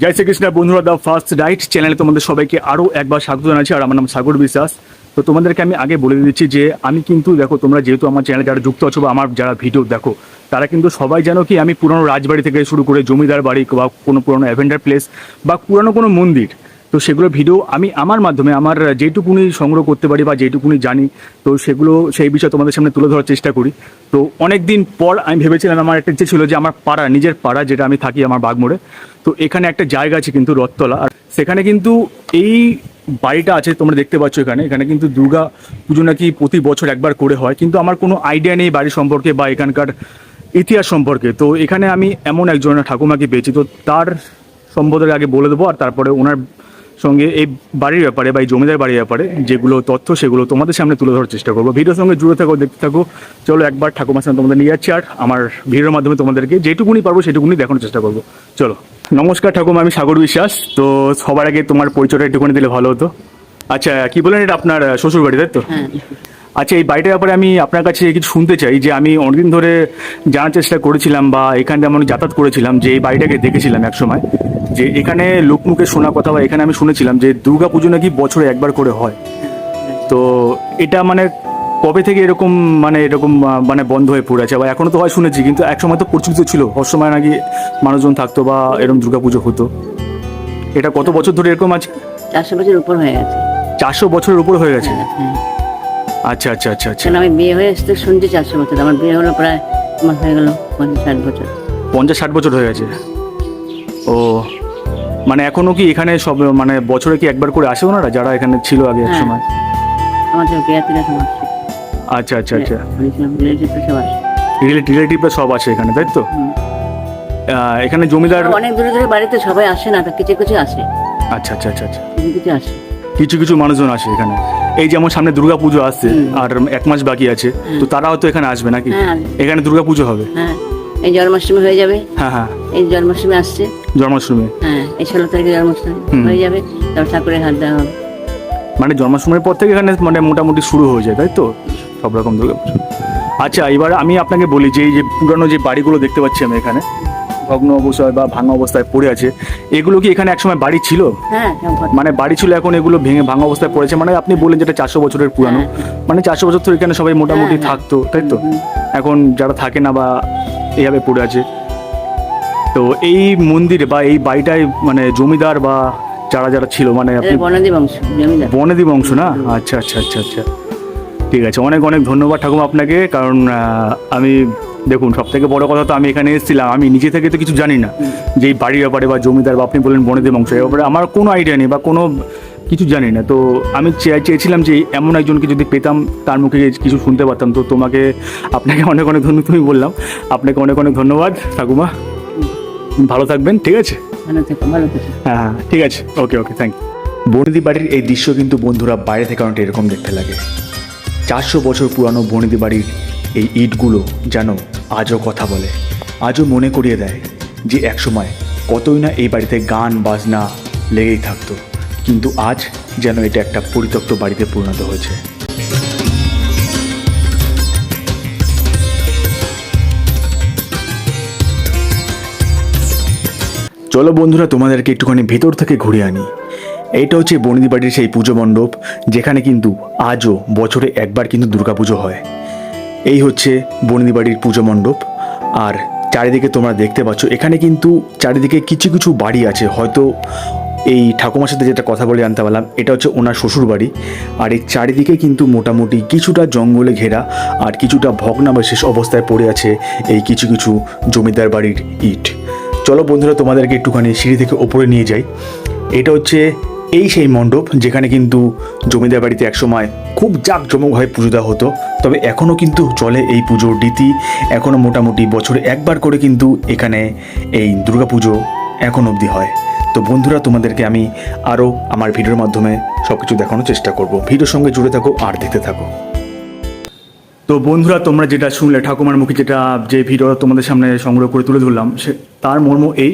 জয় শ্রীকৃষ্ণ বন্ধুরা, the first right চ্যানেলে তোমাদের সবাইকে আরও একবার স্বাগত জানাচ্ছি। আর আমার নাম সাগর বিশ্বাস। তো তোমাদেরকে আমি আগে বলে দিচ্ছি যে আমি কিন্তু দেখো, তোমরা যেহেতু আমার চ্যানেলে যারা যুক্ত আছো বা আমার যারা ভিডিও দেখো, তারা কিন্তু সবাই জানো কি আমি পুরনো রাজবাড়ি থেকে শুরু করে জমিদার বাড়ি বা কোনো পুরনো অ্যাভেঞ্জার প্লেস বা পুরনো কোনো মন্দির, তো সেগুলো ভিডিও আমি আমার মাধ্যমে আমার যেটুকুনি সংগ্রহ করতে পারি বা যেটুকুনি জানি, তো সেগুলো সেই বিষয়ে তোমাদের সামনে তুলে ধরার চেষ্টা করি। তো অনেক দিন পর আমি ভেবেছিলাম, আমার একটা ইচ্ছে ছিল যে আমার পাড়া, নিজের পাড়া যেটা আমি থাকি আমার বাগমোড়ে, তো এখানে একটা জায়গা আছে কিন্তু রথতলা, আর সেখানে কিন্তু এই বাড়িটা আছে তোমরা দেখতে পাচ্ছ। এখানে কিন্তু দুর্গা পুজো নাকি প্রতি বছর একবার করে হয়, কিন্তু আমার কোনো আইডিয়া নেই বাড়ি সম্পর্কে বা এখানকার ইতিহাস সম্পর্কে। তো এখানে আমি এমন একজনের ঠাকুমাকে পেয়েছি, তো তার সম্বোধনে আগে বলে দেবো, আর তারপরে ওনার সঙ্গে এই বাড়ির ব্যাপারে বা এই জমিদার বাড়ির ব্যাপারে যেগুলো তথ্য সেগুলো তোমাদের সামনে তুলে ধরার চেষ্টা করবো। ভিডিওর সঙ্গে জুড়ে থাকো, দেখতে থাকো। চলো একবার ঠাকুমার সামনে তোমাদের নিয়ে যাচ্ছি, আর আমার ভিডিওর মাধ্যমে তোমাদেরকে যেটুকুনি পারবো সেটুকুনি দেখানোর চেষ্টা করবো। চলো। নমস্কার ঠাকুমা, আমি সাগর বিশ্বাস। তো সবার আগে তোমার পরিচয়টা একটুখানি দিলে ভালো হতো। আচ্ছা, কি বলেন, এটা আপনার শ্বশুর বাড়ি, তাই তো? আচ্ছা, এই বাড়িটার ব্যাপারে আমি আপনার কাছে কিছু শুনতে চাই। যে আমি অনেকদিন ধরে জানার চেষ্টা করেছিলাম বা এখানে আমি যাতায়াত করেছিলাম, যে এই বাড়িটাকে দেখেছিলাম এক সময়, যে এখানে লোকমুখে শোনা কথা বা এখানে আমি শুনেছিলাম যে দুর্গা পুজো নাকি বছরে একবার করে হয়। তো এটা মানে কবে থেকে এরকম মানে বন্ধ হয়ে পড়ে আছে? বা এখনো তো হয় শুনেছি, কিন্তু একসময় তো প্রচলিত ছিল, সবসময় নাকি মানুষজন থাকতো বা এরকম দুর্গা পুজো হতো। এটা কত বছর ধরে এরকম আছে? 400 বছর উপর হয়ে গেছে। 400 বছরের উপর হয়ে গেছে? আচ্ছা আচ্ছা আচ্ছা আচ্ছা। আমি বিয়ে হয়ে আসতে শুনছি 400 বছর, আমার বিয়ে হলো প্রায় আমার হয়ে গেল 50-60 বছর। 50-60 বছর হয়ে গেছে। ও, মানে এখনো কি এখানে সব মানে বছরে কি একবার করে আসে ওনারা, যারা এখানে ছিল আগে এক সময়? আমাদের বিয়াতিরা সব আসছে। আচ্ছা আচ্ছা আচ্ছা। রিলেটিভরা সব আসে। রিলেটিভরা সব আছে এখানে, তাই তো? এখানে জমিদার অনেক দূরে দূরে বাড়িতে সবাই আসে না, কিছু কিছু আসে। আচ্ছা আচ্ছা আচ্ছা আচ্ছা। কিছু কিছু আসে, কিছু কিছু মানুষজন আসে এখানে। এই যেমন সামনে দুর্গা পুজো আসছে আর 1 মাস বাকি আছে, তো তারা হয়তো এখানে আসবে নাকি? এখানে দুর্গা পুজো হবে। হ্যাঁ, এই জন্মাষ্টমী হয়ে যাবে। হ্যাঁ হ্যাঁ, এই জন্মাষ্টমী আসছে। জন্মাষ্টমী। হ্যাঁ, এই 16 তারিখে জন্মাষ্টমী হয়ে যাবে, তারপর ঠাকুরের হাত দেওয়া হবে। মানে জন্মাষ্টমীর পর থেকে এখানে মানে মোটামুটি শুরু হয়ে যায়, তাই তো? সব রকম দুর্গা পুজো। আচ্ছা, এবার আমি আপনাকে বলি যে এই যে পুরানো যে বাড়িগুলো দেখতে পাচ্ছি আমি এখানে ভগ্ন অবস্থায় বা ভাঙা অবস্থায় পড়ে আছে, এগুলো কি এখানে একসময় বাড়ি ছিল? হ্যাঁ, মানে বাড়ি ছিল, এখন এগুলো ভেঙে ভাঙা অবস্থায় পড়েছে। মানে আপনি বললেন যেটা 400 বছরের পুরানো, মানে 400 বছর ধরে এখানে সবাই মোটামুটি থাকতো, তাই তো? এখন যারা থাকে না বা এইভাবে পড়ে আছে। তো এই মন্দিরে বা এই বাড়িটায় মানে জমিদার বা যারা যারা ছিল, মানে আপনি বনেদি বংশ, জমিদার বনেদি বংশ না? আচ্ছা আচ্ছা আচ্ছা আচ্ছা, ঠিক আছে। অনেক অনেক ধন্যবাদ ঠাকুমা আপনাকে। কারণ আমি দেখুন, সব থেকে বড় কথা তো আমি এখানে এসেছিলাম, আমি নিজে থেকে তো কিছু জানি না যে এই বাড়ির ব্যাপারে বা জমিদার বা আপনি বললেন বনেদি বংশ, এর ব্যাপারে আমার কোনো আইডিয়া নেই বা কোনো কিছু জানি না। তো আমি চেয়েছিলাম যে এমন একজনকে যদি পেতাম, তার মুখে কিছু শুনতে পারতাম। তো আপনাকে অনেক অনেক ধন্যবাদ। তুমি বললাম আপনাকে অনেক অনেক ধন্যবাদ ঠাকুমা। ভালো থাকবেন, ঠিক আছে? ভালো থেকো, ভালো থেকো। হ্যাঁ হ্যাঁ, ঠিক আছে, ওকে ওকে, থ্যাংক ইউ। বনেদি বাড়ির এই দৃশ্য কিন্তু বন্ধুরা বাইরে থেকে অনেকটা এরকম দেখতে লাগে। 400 বছর পুরানো বনেদি বাড়ির এই ইটগুলো যেন আজও কথা বলে, আজও মনে করিয়ে দেয় যে একসময় কতই না এই বাড়িতে গান বাজনা লেগেই থাকতো, কিন্তু আজ যেন এটা একটা পরিত্যক্ত বাড়িতে পরিণত হয়েছে। চলো বন্ধুরা, তোমাদেরকে একটুখানি ভেতর থেকে ঘুরে আনি। এইটা হচ্ছে বনেদি বাড়ির সেই পুজো মণ্ডপ, যেখানে কিন্তু আজও বছরে একবার কিন্তু দুর্গাপুজো হয়। এই হচ্ছে বনেদি বাড়ির পুজো মণ্ডপ। আর চারিদিকে তোমরা দেখতে পাচ্ছ, এখানে কিন্তু চারিদিকে কিছু কিছু বাড়ি আছে। হয়তো এই ঠাকুমার সাথে যেটা কথা বলে জানতে পারলাম, এটা হচ্ছে ওনার শ্বশুর বাড়ি। আর এই চারিদিকে কিন্তু মোটামুটি কিছুটা জঙ্গলে ঘেরা আর কিছুটা ভগ্নাবশেষ অবস্থায় পড়ে আছে এই কিছু কিছু জমিদার বাড়ির ইট। চলো বন্ধুরা, তোমাদেরকে একটুখানি সিঁড়ি থেকে ওপরে নিয়ে যাই। এটা হচ্ছে সেই মণ্ডপ যেখানে কিন্তু জমিদার বাড়িতে একসময় খুব জাঁকজমকভাবে পুজো দেওয়া হতো। তবে এখনও কিন্তু চলে এই পুজোর রীতি। এখনও মোটামুটি বছরে একবার করে কিন্তু এখানে এই দুর্গাপুজো এখন অবধি হয়। তো বন্ধুরা, তোমাদেরকে আমি আরও আমার ভিডিওর মাধ্যমে সব কিছু দেখানোর চেষ্টা করব। ভিডিওর সঙ্গে জুড়ে থাকো আর দেখতে থাকো। তো বন্ধুরা, তোমরা যেটা শুনলে ঠাকুমার মুখে, যে ভিডিওটা তোমাদের সামনে সংগ্রহ করে তুলে ধরলাম, তার মর্ম এই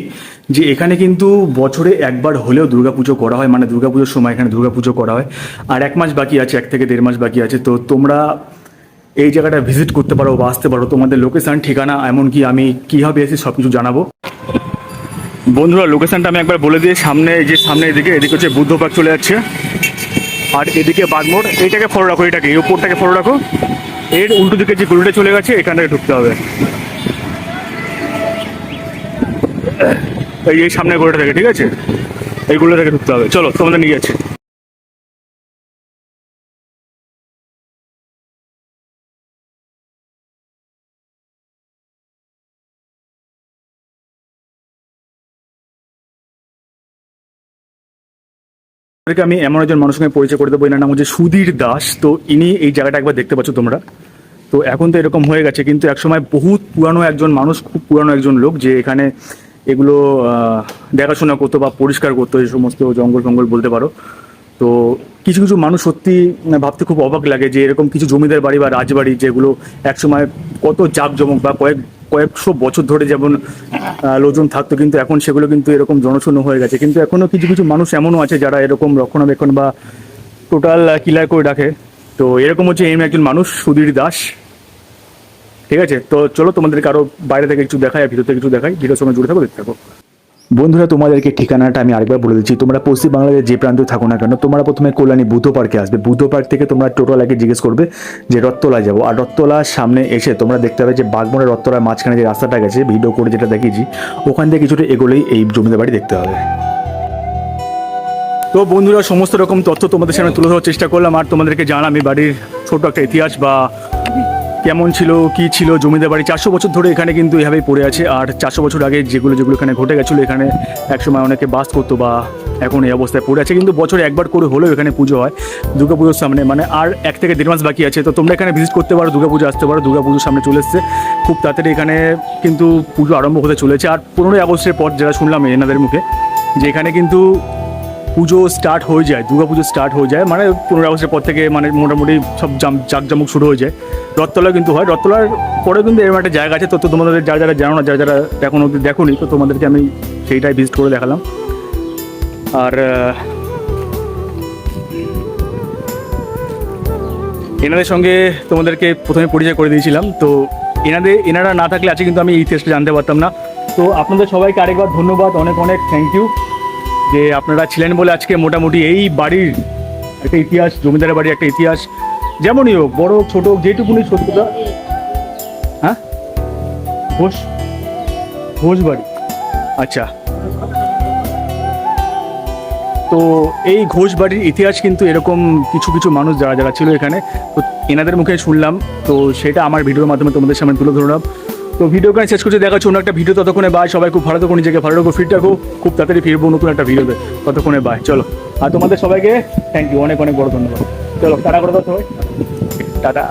যে এখানে কিন্তু বছরে একবার হলেও দুর্গাপুজো করা হয়। মানে দুর্গাপুজোর সময় এখানে দুর্গাপুজো করা হয়। আর 1 মাস বাকি আছে, 1 থেকে 1.5 মাস বাকি আছে। তো তোমরা এই জায়গাটা ভিজিট করতে পারো বা আসতে পারো। তোমাদের লোকেশান, ঠিকানা, এমনকি আমি কীভাবে এসে সব কিছু জানাবো। বন্ধুরা লোকেশনটা আমি একবার বলে দিই, সামনে এই যে সামনে এদিকে হচ্ছে বুদ্ধ পার্ক চলে যাচ্ছে, আর এদিকে বাগমোড়। এইটাকে ফলো রাখো, এটাকে এই উপরটাকে ফলো রাখো, এর উল্টো দিকে যে গলিটা চলে গেছে এখানটাকে ঢুকতে হবে, এই সামনে গলিটা থেকে, ঠিক আছে, এই গলিটা থেকে ঢুকতে হবে। চলো তোমাদের নিয়ে যাচ্ছি। আপনাদেরকে আমি এমন একজন মানুষের সঙ্গে পরিচয় করে দেবো, এনার নাম হচ্ছে সুধীর দাস। তো ইনি এই জায়গাটা একবার দেখতে পাচ্ছ তোমরা। তো এখন তো এরকম হয়ে গেছে, কিন্তু একসময় বহুত পুরানো একজন মানুষ, খুব পুরানো একজন লোক, যে এখানে এগুলো দেখাশোনা করতো বা পরিষ্কার করতো, এই সমস্ত জঙ্গল ফঙ্গল বলতে পারো। তো কিছু কিছু মানুষ সত্যি ভাবতে খুব অবাক লাগে যে এরকম কিছু জমিদার বাড়ি বা রাজবাড়ি যেগুলো একসময় কত জাঁকজমক বা কয়েকশো বছর ধরে যেমন লোকজন থাকতো, কিন্তু এখন সেগুলো কিন্তু এরকম জনশূন্য হয়ে গেছে। কিন্তু এখনো কিছু কিছু মানুষ এমনও আছে যারা এরকম রক্ষণাবেক্ষণ বা টোটাল ক্লিয়ার করে রাখে। তো এরকম হচ্ছে এমনি একজন মানুষ, সুধীর দাস। ঠিক আছে, তো চলো তোমাদেরকে আরো বাইরে থেকে কিছু দেখাই আর ভিতর থেকে কিছু দেখাই, ভিডিওর সঙ্গে জুড়ে থাকো, দেখতে থাকো। বন্ধুরা তোমাদেরকে ঠিকানাটা আমি আরেকবার বলে দিচ্ছি, তোমরা পশ্চিমবাংলার যে প্রান্তে থাকো না কেন, তোমরা প্রথমে কল্যাণী বুদ্ধ পার্কে আসবে। বুদ্ধ পার্ক থেকে তোমরা টোটোওয়ালাকে জিজ্ঞেস করবে যে রথতলা যাবো, আর রথতলার সামনে এসে তোমরা দেখতে পাবে যে বাগমোড়ের রথতলার মাঝখানে যে রাস্তাটা গেছে, ভিডিও করে যেটা দেখিয়েছি, ওখান থেকে কিছুটা এগোলেই এই জমিদার বাড়ি দেখতে হবে। তো বন্ধুরা সমস্ত রকম তথ্য তোমাদের সামনে তুলে ধরার চেষ্টা করলাম, আর তোমাদেরকে জানালাম এই বাড়ির ছোট একটা ইতিহাস বা কেমন ছিল, কি ছিল জমিদার বাড়ি। 400 বছর ধরে এখানে কিন্তু এভাবেই পড়ে আছে, আর 400 বছর আগে যেগুলো এখানে ঘটে গেছিলো, এখানে একসময় অনেকে বাস করতো বা এখন এই অবস্থায় পড়ে আছে। কিন্তু বছরে একবার করে হলেও এখানে পুজো হয় দুর্গাপুজোর সামনে, মানে আর 1 থেকে 1.5 মাস বাকি আছে। তো তোমরা এখানে ভিজিট করতে পারো, দুর্গাপুজো আসতে পারো, দুর্গাপুজোর সামনে চলে এসছে খুব তাড়াতাড়ি, এখানে কিন্তু পুজো আরম্ভ হতে চলেছে। আর 15ই আগস্টের পর যেটা শুনলাম এনাদের মুখে, যে এখানে কিন্তু পুজো স্টার্ট হয়ে যায়, দুর্গাপুজো স্টার্ট হয়ে যায়, মানে 15 আগস্টের পর থেকে মানে মোটামুটি সব জাঁকজমক শুরু হয়ে যায়। রথতলা কিন্তু হয়, রথতলার পরে কিন্তু এরকম একটা জায়গা আছে। তো তোমাদের যারা যারা জানো না, যারা যারা এখনো অবধি দেখোনি, তো তোমাদেরকে আমি সেইটাই ভিজিট করে দেখালাম। আর এনাদের সঙ্গে তোমাদেরকে প্রথমে পরিচয় করে দিয়েছিলাম। তো এনারা না থাকলে আজকে কিন্তু আমি এই ইতিহাসটা জানতে পারতাম না। তো আপনাদের সবাইকে আরেকবার ধন্যবাদ, অনেক অনেক থ্যাংক ইউ যে আপনারা ছিলেন বলে আজকে মোটামুটি এই বাড়ির একটা ইতিহাস, জমিদারের বাড়ির একটা ইতিহাস যেমনই হোক, বড় ছোট যেটুকুনি সত্যতা। হ্যাঁ, ঘোষ বাড়ি, আচ্ছা। তো এই ঘোষ বাড়ির ইতিহাস কিন্তু এরকম কিছু কিছু মানুষ যারা যারা ছিল এখানে, তো এনাদের মুখে শুনলাম, তো সেটা আমার ভিডিওর মাধ্যমে তোমাদের সামনে তুলে ধরলাম। তো ভিডিও কানে শেষ করতে দেখা হচ্ছে অন্য একটা ভিডিও, ততক্ষণে বাই। সবাই খুব ভালো থাকো, নিজেকে ভালো রাখো, ফিট রাখো, খুব তাড়াতাড়ি ফিরবো নতুন একটা ভিডিওতে, ততক্ষণে বাই। চলো, আর তোমাদের সবাইকে থ্যাংক ইউ, অনেক অনেক বড় ধন্যবাদ। চলো টাটা করে দাও সবাই, টাটা।